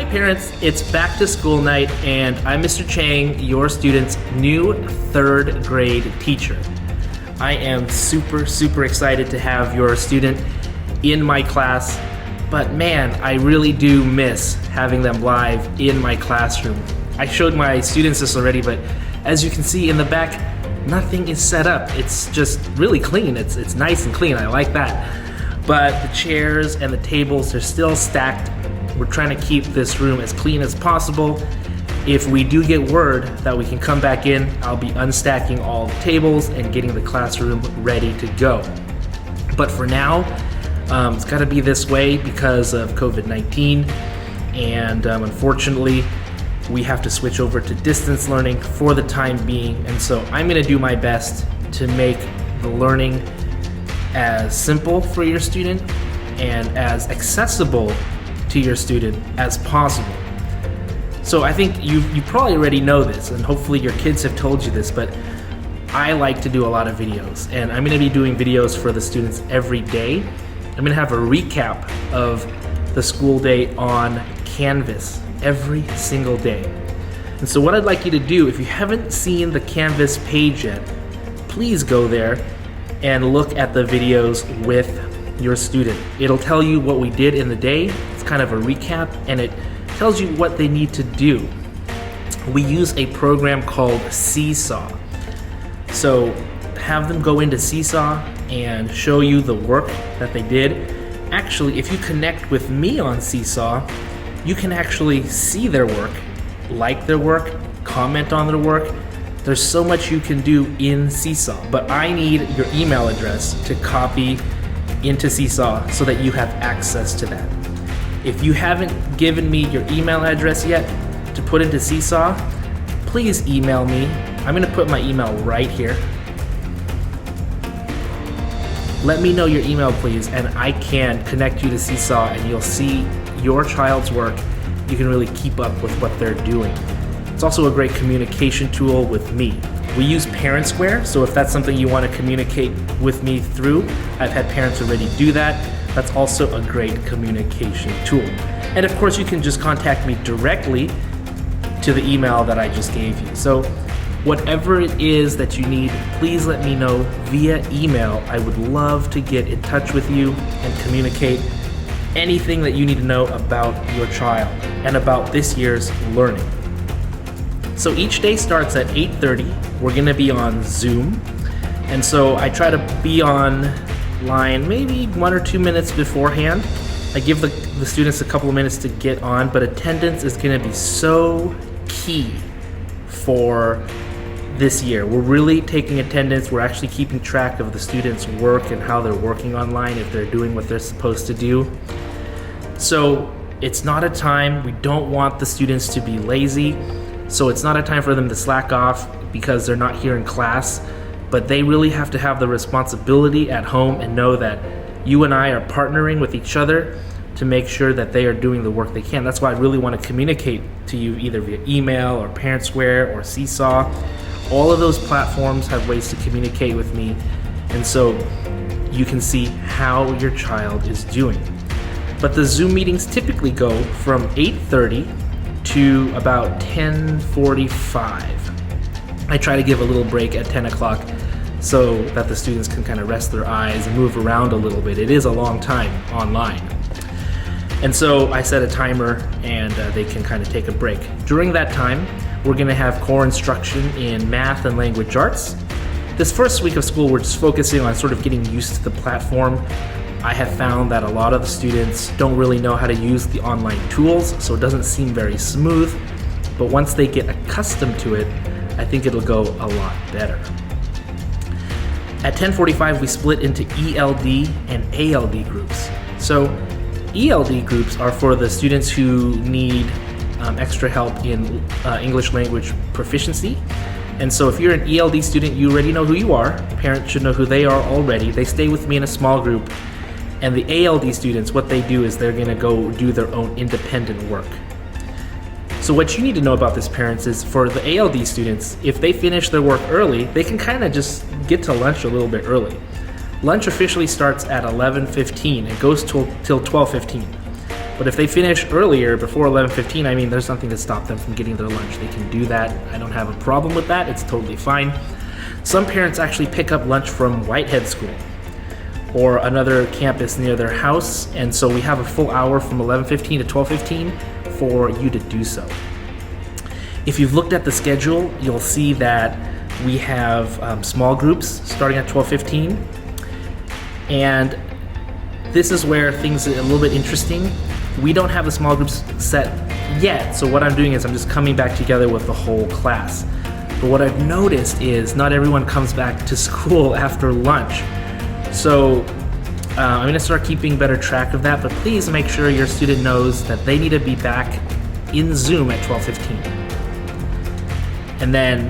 parents, it's back to school night and I'm Mr. Cheng, your student's new 3rd grade teacher. I am super excited to have your student in my class, but man, I really do miss having them live in my classroom. I showed my students this already, but as you can see in the back, nothing is set up. It's just really clean. It's nice and clean. I like that. But the chairs and the tables are still stacked. We're trying to keep this room as clean as possible. If we do get word that we can come back in, I'll be unstacking all the tables and getting the classroom ready to go. But for now, it's got to be this way because of COVID-19, and unfortunately, we have to switch over to distance learning for the time being, and so I'm going to do my best to make the learning as simple for your student and as accessible to your student as possible. So I think you probably already know this, and hopefully your kids have told you this, but I like to do a lot of videos, and I'm going to be doing videos for the students every day. I'm going to have a recap of the school day on Canvas every single day. And so what I'd like you to do, if you haven't seen the Canvas page yet, please go there and look at the videos with your student. It'll tell you what we did in the day. It's kind of a recap, and it tells you what they need to do. We use a program called Seesaw. So have them go into Seesaw and show you the work that they did. Actually, if you connect with me on Seesaw, you can actually see their work, like their work, comment on their work. There's so much you can do in Seesaw, but I need your email address to copy into Seesaw so that you have access to that. If you haven't given me your email address yet to put into Seesaw, please email me. I'm going to put my email right here. Let me know your email, please, and I can connect you to Seesaw, and you'll see your child's work. You can really keep up with what they're doing. It's also a great communication tool with me. We use Parent Square, so if that's something you want to communicate with me through, I've had parents already do that. That's also a great communication tool. And of course, you can just contact me directly to the email that I just gave you. So whatever it is that you need, please let me know via email. I would love to get in touch with you and communicate anything that you need to know about your child and about this year's learning. So each day starts at 8:30. We're going to be on Zoom. And so I try to be online maybe 1 or 2 minutes beforehand. I give the students a couple of minutes to get on, but attendance is going to be so key for this year. We're really taking attendance. We're actually keeping track of the students' work and how they're working online, if they're doing what they're supposed to do. So it's not a time, we don't want the students to be lazy. So it's not a time for them to slack off because they're not here in class, but they really have to have the responsibility at home and know that you and I are partnering with each other to make sure that they are doing the work they can. That's why I really want to communicate to you either via email or Parent Square or Seesaw. All of those platforms have ways to communicate with me, and so you can see how your child is doing. But the Zoom meetings typically go from 8:30 to about 10:45. I try to give a little break at 10 o'clock so that the students can kind of rest their eyes and move around a little bit. It is a long time online. And so I set a timer and they can kind of take a break. During that time, we're going to have core instruction in math and language arts. This first week of school, we're just focusing on sort of getting used to the platform. I have found that a lot of the students don't really know how to use the online tools, so it doesn't seem very smooth. But once they get accustomed to it, I think it'll go a lot better. At 10:45, we split into ELD and ALD groups. So ELD groups are for the students who need extra help in English language proficiency. And so if you're an ELD student, you already know who you are. Parents should know who they are already. They stay with me in a small group. And the ALD students, what they do is they're going to go do their own independent work. So what you need to know about this, parents, is for the ALD students, if they finish their work early, they can kind of just get to lunch a little bit early. Lunch officially starts at 11:15. It goes till 12:15. But if they finish earlier, before 11:15, I mean, there's nothing to stop them from getting their lunch. They can do that. I don't have a problem with that. It's totally fine. Some parents actually pick up lunch from Whitehead School or another campus near their house, and so we have a full hour from 11:15 to 12:15 for you to do so. If you've looked at the schedule, you'll see that we have small groups starting at 12:15, and this is where things are a little bit interesting. We don't have the small groups set yet, so what I'm doing is I'm just coming back together with the whole class. But what I've noticed is not everyone comes back to school after lunch. So I'm going to start keeping better track of that, but please make sure your student knows that they need to be back in Zoom at 12:15. And then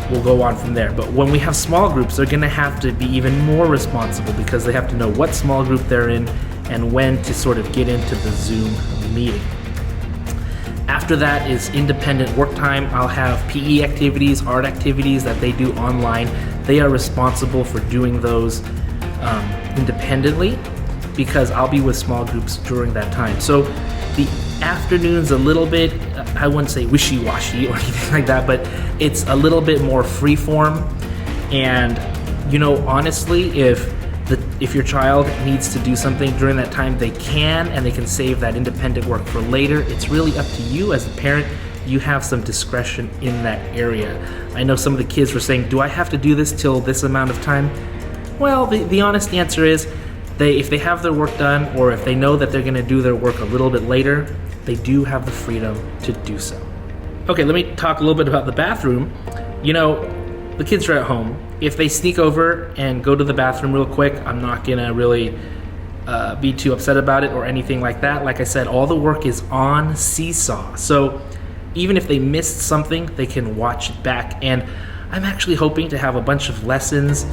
we'll go on from there. But when we have small groups, they're going to have to be even more responsible because they have to know what small group they're in and when to sort of get into the Zoom meeting. After that is independent work time. I'll have PE activities, art activities that they do online. They are responsible for doing those independently because I'll be with small groups during that time. So the afternoon's a little bit, I wouldn't say wishy-washy or anything like that, but it's a little bit more free-form. And, you know, honestly, if your child needs to do something during that time, they can, and they can save that independent work for later. It's really up to you as a parent. You have some discretion in that area. I know some of the kids were saying, do I have to do this till this amount of time? Well, the honest answer is, if they have their work done, or if they know that they're gonna do their work a little bit later, they do have the freedom to do so. Okay, let me talk a little bit about the bathroom. You know, the kids are at home. If they sneak over and go to the bathroom real quick, I'm not gonna really be too upset about it or anything like that. Like I said, all the work is on Seesaw. So even if they missed something, they can watch it back. And I'm actually hoping to have a bunch of lessons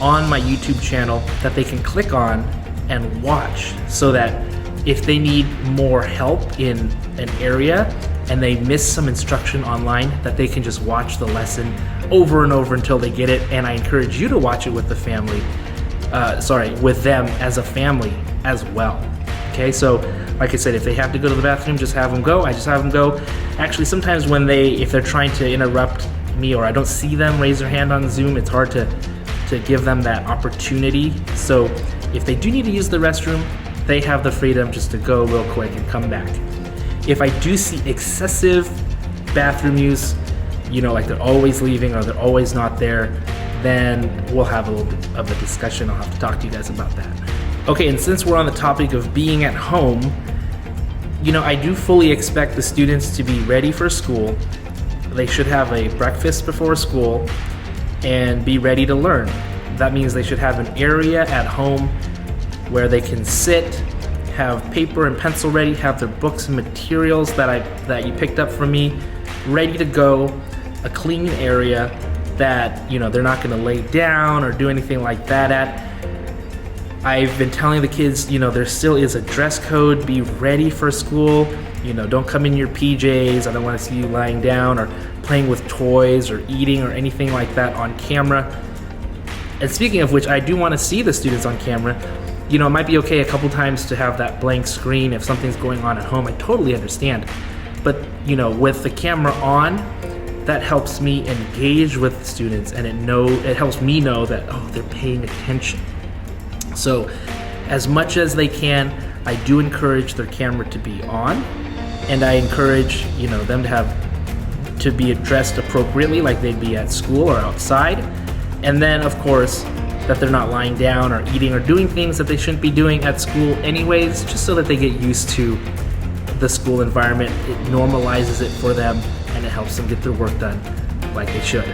on my YouTube channel that they can click on and watch, so that if they need more help in an area and they miss some instruction online, that they can just watch the lesson over and over until they get it. And I encourage you to watch it with the family, with them as a family as well. Okay, so like I said, if they have to go to the bathroom, just have them go. I just have them go. Actually, sometimes if they're trying to interrupt me or I don't see them raise their hand on Zoom, it's hard to give them that opportunity. So if they do need to use the restroom, they have the freedom just to go real quick and come back. If I do see excessive bathroom use, you know, like they're always leaving or they're always not there, then we'll have a little bit of a discussion. I'll have to talk to you guys about that. Okay, and since we're on the topic of being at home, you know, I do fully expect the students to be ready for school. They should have a breakfast before school and be ready to learn. That means they should have an area at home where they can sit, have paper and pencil ready, have their books and materials that you picked up from me ready to go, a clean area that, you know, they're not gonna lay down or do anything like that at. I've been telling the kids, you know, there still is a dress code, be ready for school. You know, don't come in your PJs. I don't want to see you lying down or playing with toys or eating or anything like that on camera. And speaking of which, I do want to see the students on camera. You know, it might be okay a couple times to have that blank screen if something's going on at home. I totally understand. But, you know, with the camera on, that helps me engage with the students, and it helps me know that, oh, they're paying attention. So as much as they can, I do encourage their camera to be on, and I encourage, you know, them to be dressed appropriately like they'd be at school or outside. And then, of course, that they're not lying down or eating or doing things that they shouldn't be doing at school anyways, just so that they get used to the school environment. It normalizes it for them, and it helps them get their work done like they should.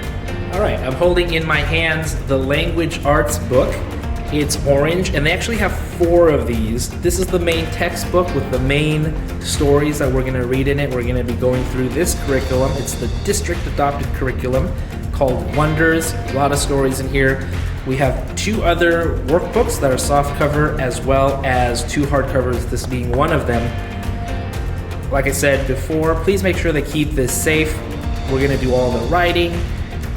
All right, I'm holding in my hands the language arts book. It's orange, and they actually have 4 of these. This is the main textbook with the main stories that we're gonna read in it. We're gonna be going through this curriculum. It's the district adopted curriculum called Wonders. A lot of stories in here. We have 2 other workbooks that are soft cover, as well as 2 hardcovers, this being one of them. Like I said before, please make sure they keep this safe. We're gonna do all the writing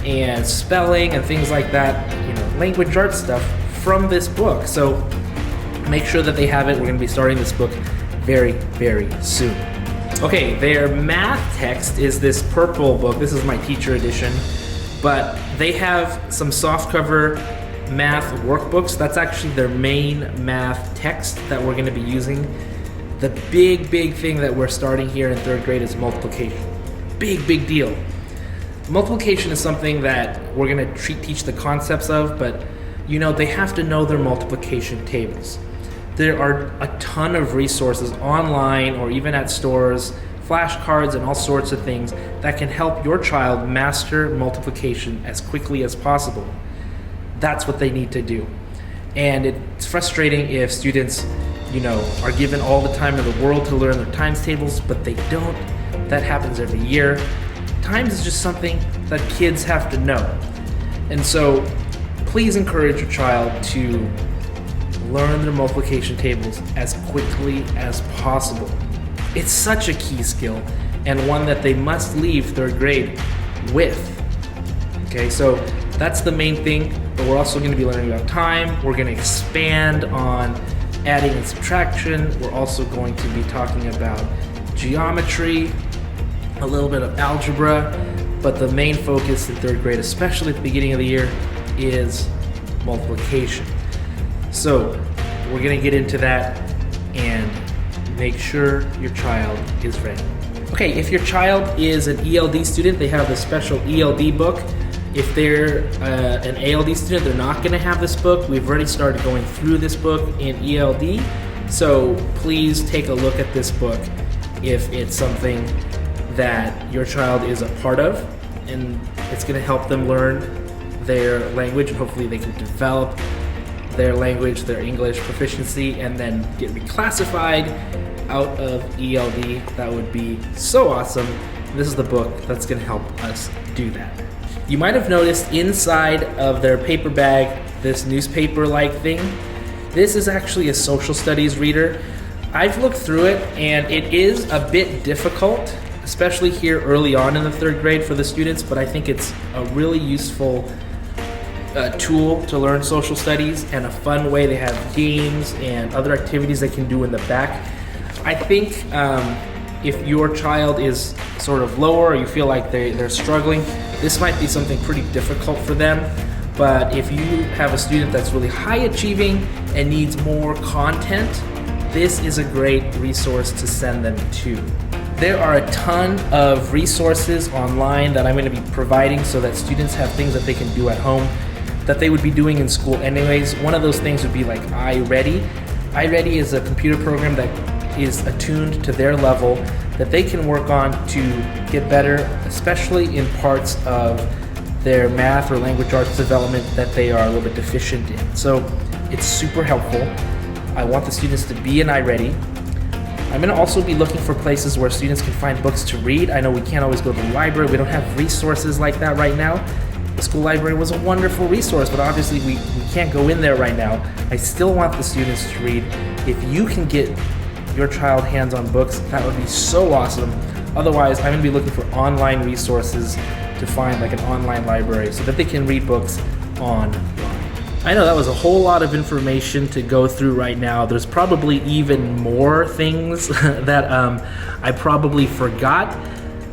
and spelling and things like that, you know, language arts stuff from this book. So Make sure that they have it. We're going to be starting this book very, very soon. Okay, their math text is this purple book. This is my teacher edition, but they have some softcover math workbooks. That's actually their main math text that we're going to be using. The big thing that we're starting here in 3rd grade is multiplication. Big deal. Multiplication is something that we're going to teach the concepts of, but they have to know their multiplication tables. There are a ton of resources online or even at stores, flashcards and all sorts of things that can help your child master multiplication as quickly as possible. That's what they need to do. And it's frustrating if students, are given all the time in the world to learn their times tables, but they don't. That happens every year. Times is just something that kids have to know. And so please encourage your child to learn their multiplication tables as quickly as possible. It's such a key skill and one that they must leave 3rd grade with. Okay, so that's the main thing, but we're also going to be learning about time. We're going to expand on adding and subtraction. We're also going to be talking about geometry, a little bit of algebra, but the main focus in 3rd grade, especially at the beginning of the year, is multiplication. So we're going to get into that and make sure your child is ready. Okay, if your child is an ELD student, they have the special ELD book. If they're an ALD student, they're not going to have this book. We've already started going through this book in ELD, so please take a look at this book if it's something that your child is a part of, and it's going to help them learn their language, and hopefully they can develop their language, their English proficiency, and then get reclassified out of ELD. That would be so awesome. This is the book that's going to help us do that. You might have noticed inside of their paper bag this newspaper-like thing. This is actually a social studies reader. I've looked through it and it is a bit difficult, especially here early on in the 3rd grade for the students, but I think it's a really useful tool to learn social studies and a fun way. They have games and other activities they can do in the back. I think if your child is sort of lower or you feel like they're struggling, this might be something pretty difficult for them. But if you have a student that's really high achieving and needs more content, this is a great resource to send them to. There are a ton of resources online that I'm going to be providing so that students have things that they can do at home that they would be doing in school anyways. One of those things would be like iReady. iReady is a computer program that is attuned to their level that they can work on to get better, especially in parts of their math or language arts development that they are a little bit deficient in. So it's super helpful. I want the students to be in iReady. I'm going to also be looking for places where students can find books to read. I know we can't always go to the library. We don't have resources like that right now. The school library was a wonderful resource, but obviously we can't go in there right now. I still want the students to read. If you can get your child hands on books, that would be so awesome. Otherwise, I'm going to be looking for online resources to find like an online library so that they can read books online. I know that was a whole lot of information to go through right now. There's probably even more things that I probably forgot,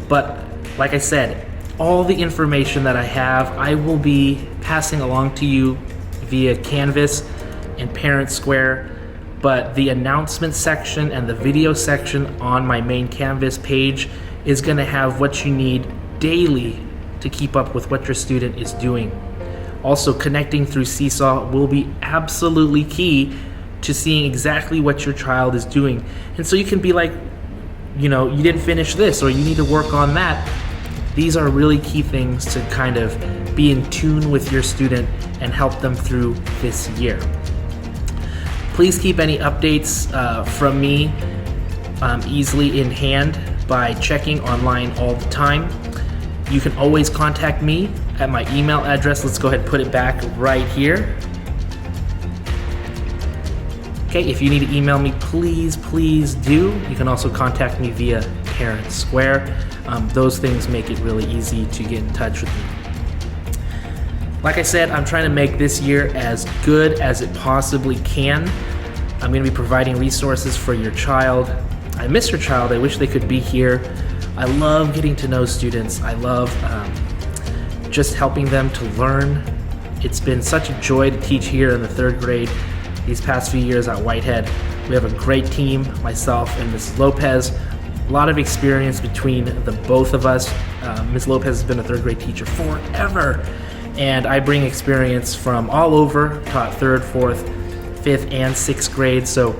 but like I said, all the information that I have, I will be passing along to you via Canvas and Parent Square. But the announcement section and the video section on my main Canvas page is going to have what you need daily to keep up with what your student is doing. Also, connecting through Seesaw will be absolutely key to seeing exactly what your child is doing. And so you can be like, you didn't finish this or you need to work on that. These are really key things to kind of be in tune with your student and help them through this year. Please keep any updates from me easily in hand by checking online all the time. You can always contact me at my email address. Let's go ahead and put it back right here. Okay, if you need to email me, please do. You can also contact me via Parent Square. Those things make it really easy to get in touch with me. Like I said, I'm trying to make this year as good as it possibly can. I'm going to be providing resources for your child. I miss your child. I wish they could be here. I love getting to know students. I love just helping them to learn. It's been such a joy to teach here in the 3rd grade these past few years at Whitehead. We have a great team, myself and Mrs. Lopez. A lot of experience between the both of us. Ms. Lopez has been a 3rd grade teacher forever, and I bring experience from all over, taught 3rd, 4th, 5th, and 6th grade, so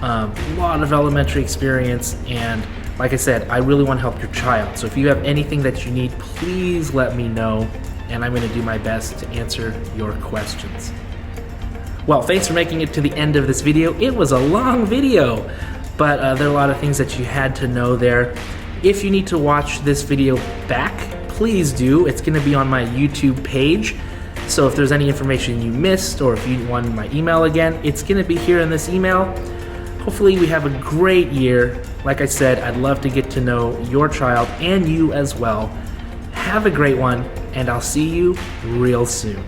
a lot of elementary experience, and like I said, I really want to help your child. So if you have anything that you need, please let me know, and I'm going to do my best to answer your questions. Well, thanks for making it to the end of this video. It was a long video, but there are a lot of things that you had to know there. If you need to watch this video back, please do. It's going to be on my YouTube page. So if there's any information you missed, or if you want my email again, it's going to be here in this email. Hopefully we have a great year. Like I said, I'd love to get to know your child and you as well. Have a great one, and I'll see you real soon.